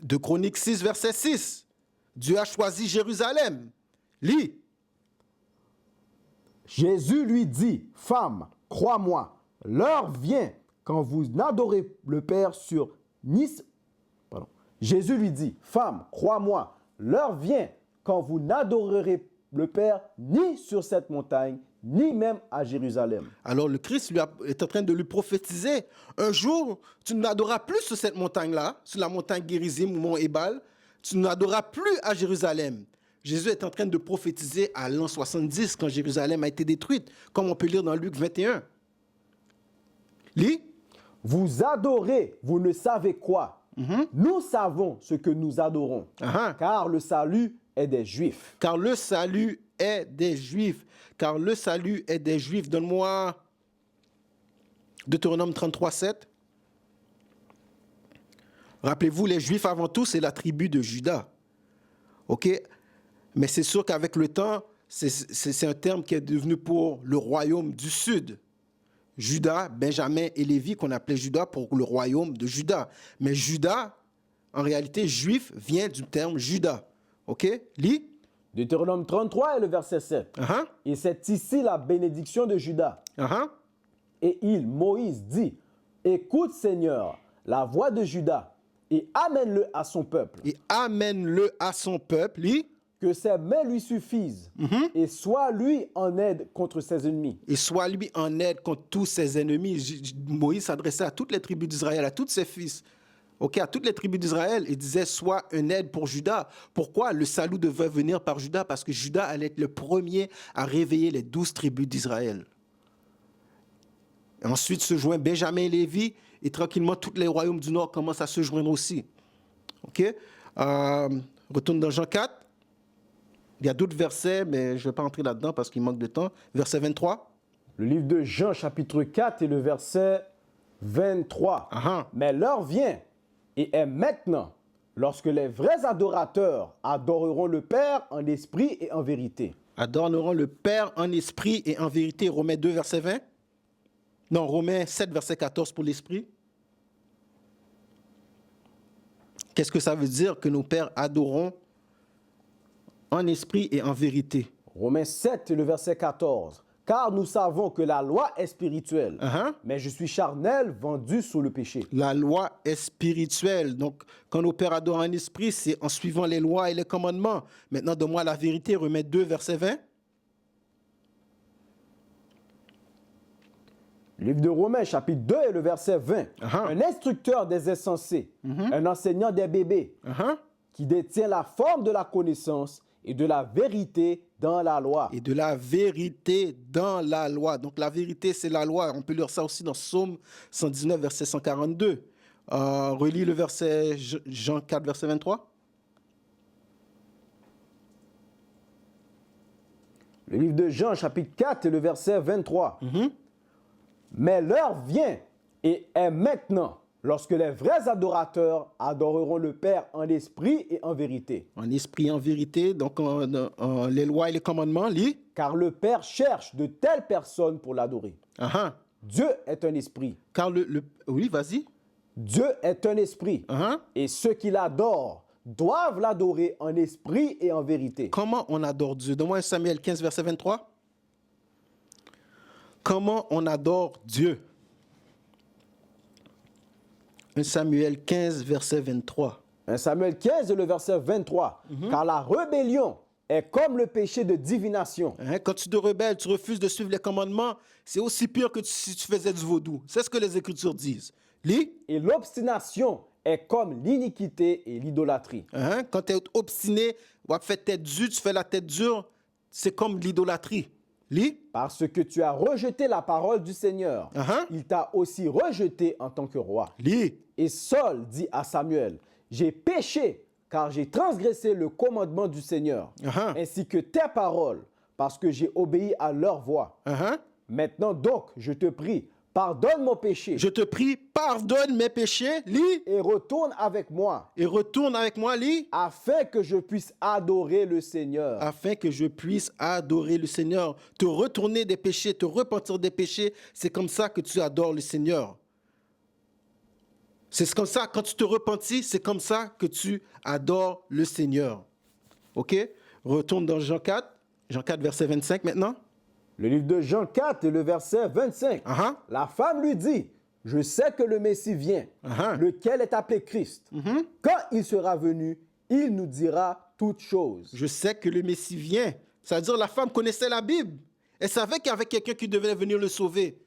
De Chroniques 6, verset 6. Dieu a choisi Jérusalem. Lis. Jésus lui dit, femme, crois-moi, l'heure vient quand vous n'adorez le Père sur Nice. Jésus lui dit, femme, crois-moi, l'heure vient quand vous n'adorerez le Père ni sur cette montagne, ni même à Jérusalem. Alors le Christ est en train de lui prophétiser. Un jour, tu n'adoreras plus sur cette montagne-là, sur la montagne Gérizim ou mont Ébal. Tu n'adoreras plus à Jérusalem. Jésus est en train de prophétiser à l'an 70, quand Jérusalem a été détruite, comme on peut lire dans Luc 21. Lis. Vous adorez, vous ne savez quoi. Nous savons ce que nous adorons, car le salut est des Juifs. Car le salut est des Juifs. Car le salut est des Juifs. Donne-moi Deutéronome 33, 7. Rappelez-vous, les Juifs avant tout, c'est la tribu de Juda. OK? Mais c'est sûr qu'avec le temps, c'est un terme qui est devenu pour le royaume du Sud. Juda, Benjamin et Lévi, qu'on appelait Juda pour le royaume de Juda. Mais Juda, en réalité, juif, vient du terme Juda. OK? Lis. Deutéronome 33 et le verset 7. Et c'est ici la bénédiction de Juda. Et il, Moïse, dit, écoute Seigneur, la voix de Juda et amène-le à son peuple. et amène-le à son peuple. Lis. Que ses mains lui suffisent et sois lui en aide contre ses ennemis. Et soit lui en aide contre tous ses ennemis. Moïse s'adressait à toutes les tribus d'Israël, à tous ses fils. Ok, à toutes les tribus d'Israël, il disait sois une aide pour Juda. Pourquoi le salut devait venir par Juda? Parce que Juda allait être le premier à réveiller les 12 tribus d'Israël. Et ensuite se joint Benjamin et Lévi, et tranquillement tous les royaumes du Nord commencent à se joindre aussi. Ok, retourne dans Jean 4. Il y a d'autres versets, mais je ne vais pas entrer là-dedans parce qu'il manque de temps. Verset 23. Le livre de Jean, chapitre 4, et le verset 23. Mais l'heure vient et est maintenant, lorsque les vrais adorateurs adoreront le Père en esprit et en vérité. Adoreront le Père en esprit et en vérité. Romains 2, verset 20. Non, Romains 7, verset 14 pour l'esprit. Qu'est-ce que ça veut dire que nos pères adoreront en esprit et en vérité? Romains 7, le verset 14. Car nous savons que la loi est spirituelle, mais je suis charnel, vendu sous le péché. La loi est spirituelle. Donc, quand nos pères adorent en esprit, c'est en suivant les lois et les commandements. Maintenant, donne-moi la vérité. Romains 2, verset 20. Livre de Romains, chapitre 2 et le verset 20. Un instructeur des insensés, un enseignant des bébés, qui détient la forme de la connaissance et de la vérité dans la loi. Et de la vérité dans la loi. Donc la vérité, c'est la loi. On peut lire ça aussi dans Psaume 119, verset 142. Relis le verset Jean 4, verset 23. Le livre de Jean, chapitre 4 et le verset 23. Mais l'heure vient et est maintenant, lorsque les vrais adorateurs adoreront le Père en esprit et en vérité. En esprit et en vérité, donc les lois et les commandements, lis. Car le Père cherche de telles personnes pour l'adorer. Dieu est un esprit. Car oui, vas-y. Dieu est un esprit. Et ceux qui l'adorent doivent l'adorer en esprit et en vérité. Comment on adore Dieu? Donne-moi 1 Samuel 15, verset 23. Comment on adore Dieu? 1 Samuel 15, verset 23. 1 Samuel 15, le verset 23. Car la rébellion est comme le péché de divination. Quand tu te rebelles, tu refuses de suivre les commandements, c'est aussi pire que si tu faisais du vaudou. C'est ce que les Écritures disent. Lis. Et l'obstination est comme l'iniquité et l'idolâtrie. Quand tu es obstiné, ou fait tête dure, tu fais la tête dure, c'est comme l'idolâtrie. Lis. Parce que tu as rejeté la parole du Seigneur, il t'a aussi rejeté en tant que roi. Lis. Et Saul dit à Samuel, j'ai péché car j'ai transgressé le commandement du Seigneur, ainsi que tes paroles, parce que j'ai obéi à leur voix. Maintenant donc, je te prie, pardonne mon péché. Je te prie, pardonne mes péchés. Lis. Et retourne avec moi. Et retourne avec moi, lis. Afin que je puisse adorer le Seigneur. Afin que je puisse adorer le Seigneur. Te retourner des péchés, te repentir des péchés, c'est comme ça que tu adores le Seigneur. C'est comme ça, quand tu te repentis, c'est comme ça que tu adores le Seigneur. OK? Retourne dans Jean 4. Jean 4, verset 25 maintenant. Le livre de Jean 4 et le verset 25. La femme lui dit, je sais que le Messie vient, lequel est appelé Christ. Quand il sera venu, il nous dira toutes choses. Je sais que le Messie vient. Ça veut dire la femme connaissait la Bible. Elle savait qu'il y avait quelqu'un qui devait venir le sauver.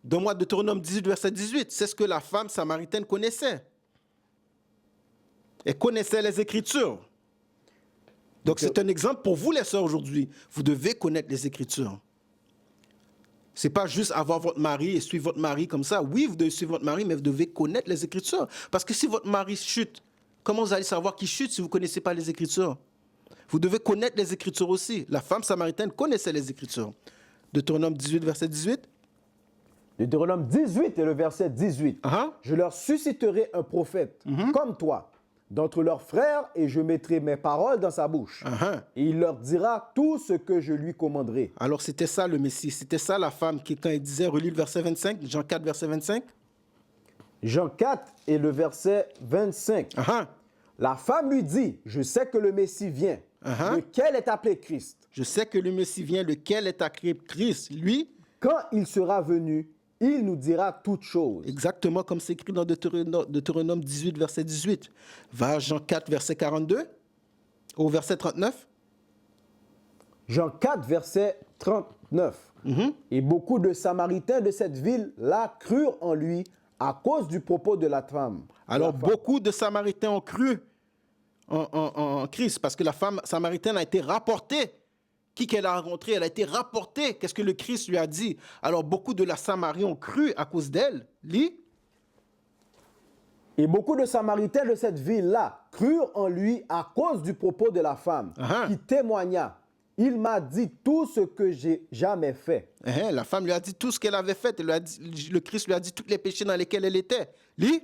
Donne-moi Deutéronome 18, verset 18. C'est ce que la femme samaritaine connaissait. Elle connaissait les Écritures. Donc, c'est un exemple pour vous, les sœurs, aujourd'hui. Vous devez connaître les Écritures. Ce n'est pas juste avoir votre mari et suivre votre mari comme ça. Oui, vous devez suivre votre mari, mais vous devez connaître les Écritures. Parce que si votre mari chute, comment vous allez savoir qu'il chute si vous ne connaissez pas les Écritures? Vous devez connaître les Écritures aussi. La femme samaritaine connaissait les Écritures. Deutéronome 18, verset 18. Deutéronome 18 et le verset 18. Je leur susciterai un prophète comme toi, d'entre leurs frères, et je mettrai mes paroles dans sa bouche. Et il leur dira tout ce que je lui commanderai. Alors c'était ça le Messie, c'était ça la femme qui, quand il disait, relis le verset 25, Jean 4, verset 25. Jean 4 et le verset 25. La femme lui dit, je sais que le Messie vient, lequel est appelé Christ. Je sais que le Messie vient, lequel est appelé Christ. Lui, quand il sera venu, il nous dira toutes choses. Exactement comme c'est écrit dans Deutéronome 18, verset 18. Va à Jean 4, verset 42, au verset 39. Jean 4, verset 39. Et beaucoup de Samaritains de cette ville-là crurent en lui à cause du propos de la femme. Alors, beaucoup de Samaritains ont cru en Christ parce que la femme samaritaine a été rapportée. Qui qu'elle a rencontré, elle a été rapportée. Qu'est-ce que le Christ lui a dit? Alors, beaucoup de la Samarie ont cru à cause d'elle. Lis. Et beaucoup de Samaritains de cette ville-là crurent en lui à cause du propos de la femme, qui témoigna. Il m'a dit tout ce que j'ai jamais fait. La femme lui a dit tout ce qu'elle avait fait. Le Christ lui a dit tous les péchés dans lesquels elle était. Lis.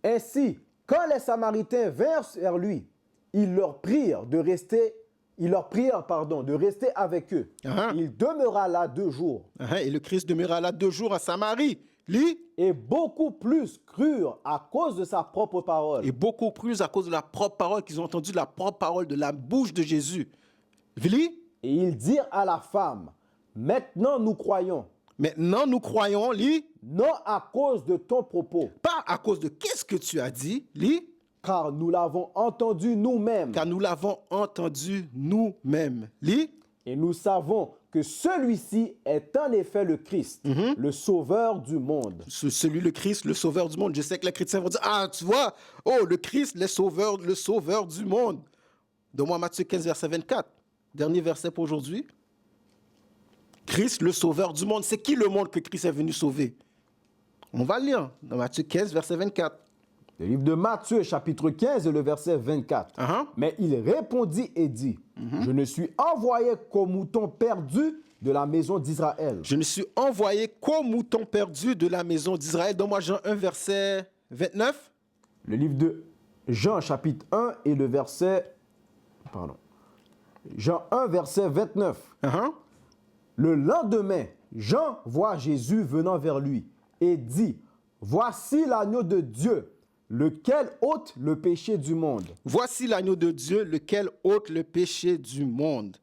Ainsi, quand les Samaritains vinrent vers lui, ils leur prirent de rester avec eux. Il demeura là 2 jours. Et le Christ demeura là 2 jours à Samarie. Lis. Et beaucoup plus crurent à cause de sa propre parole. Et beaucoup plus à cause de la propre parole qu'ils ont entendu, la propre parole de la bouche de Jésus. Lis. Et ils dirent à la femme, maintenant nous croyons. Maintenant nous croyons, lis. Non à cause de ton propos. Pas à cause de qu'est-ce que tu as dit, lis. Car nous l'avons entendu nous-mêmes. Car nous l'avons entendu nous-mêmes. Lis. Et nous savons que celui-ci est en effet le Christ, le sauveur du monde. Celui, le Christ, le sauveur du monde. Je sais que les chrétiens vont dire, ah, tu vois, oh, le Christ, le sauveur du monde. Donne-moi Matthieu 15, verset 24. Dernier verset pour aujourd'hui. Christ, le sauveur du monde. C'est qui le monde que Christ est venu sauver? On va lire dans Matthieu 15, verset 24. Le livre de Matthieu, chapitre 15, et le verset 24. Mais il répondit et dit, je ne suis envoyé qu'au mouton perdu de la maison d'Israël. Je ne suis envoyé qu'au mouton perdu de la maison d'Israël. Donne-moi Jean 1, verset 29. Le livre de Jean, chapitre 1, et le verset... Jean 1, verset 29. Le lendemain, Jean voit Jésus venant vers lui et dit, voici l'agneau de Dieu, lequel ôte le péché du monde. Voici l'agneau de Dieu, lequel ôte le péché du monde.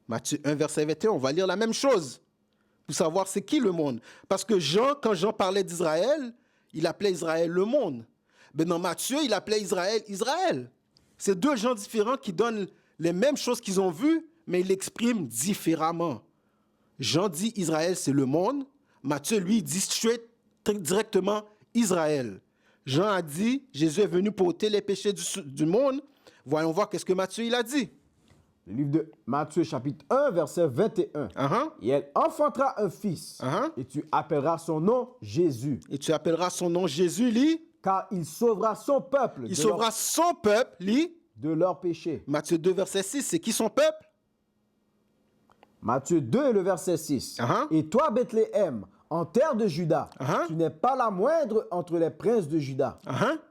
Matthieu 1, verset 21, on va lire la même chose pour savoir c'est qui le monde. Parce que Jean, quand Jean parlait d'Israël, il appelait Israël le monde. Mais dans Matthieu, il appelait Israël Israël. C'est 2 gens différents qui donnent les mêmes choses qu'ils ont vues, mais ils l'expriment différemment. Jean dit Israël, c'est le monde. Matthieu, lui, dit directement Israël. Jean a dit, Jésus est venu pour ôter les péchés du monde. Voyons voir qu'est-ce que Matthieu il a dit. Le livre de Matthieu, chapitre 1, verset 21. Et elle enfantera un fils, et tu appelleras son nom Jésus. Et tu appelleras son nom Jésus, lis. Car il sauvera son peuple. Il sauvera son peuple, lis. De leurs péchés. Matthieu 2, verset 6, c'est qui son peuple? Matthieu 2, le verset 6. Et toi, Bethléem, en terre de Juda, tu n'es pas la moindre entre les princes de Juda.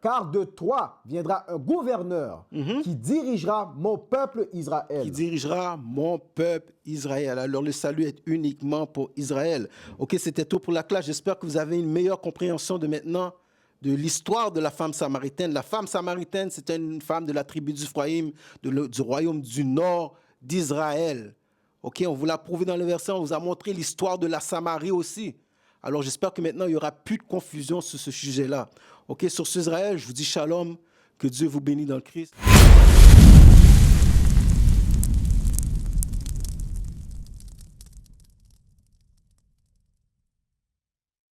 Car de toi viendra un gouverneur qui dirigera mon peuple Israël. Qui dirigera mon peuple Israël. Alors le salut est uniquement pour Israël. Ok, c'était tout pour la classe. J'espère que vous avez une meilleure compréhension de maintenant de l'histoire de la femme samaritaine. La femme samaritaine, c'était une femme de la tribu d'Ephraïm, du royaume du nord d'Israël. Ok, on vous l'a prouvé dans le verset, on vous a montré l'histoire de la Samarie aussi. Alors j'espère que maintenant, il n'y aura plus de confusion sur ce sujet-là. Ok, sur ce Israël, je vous dis shalom, que Dieu vous bénisse dans le Christ.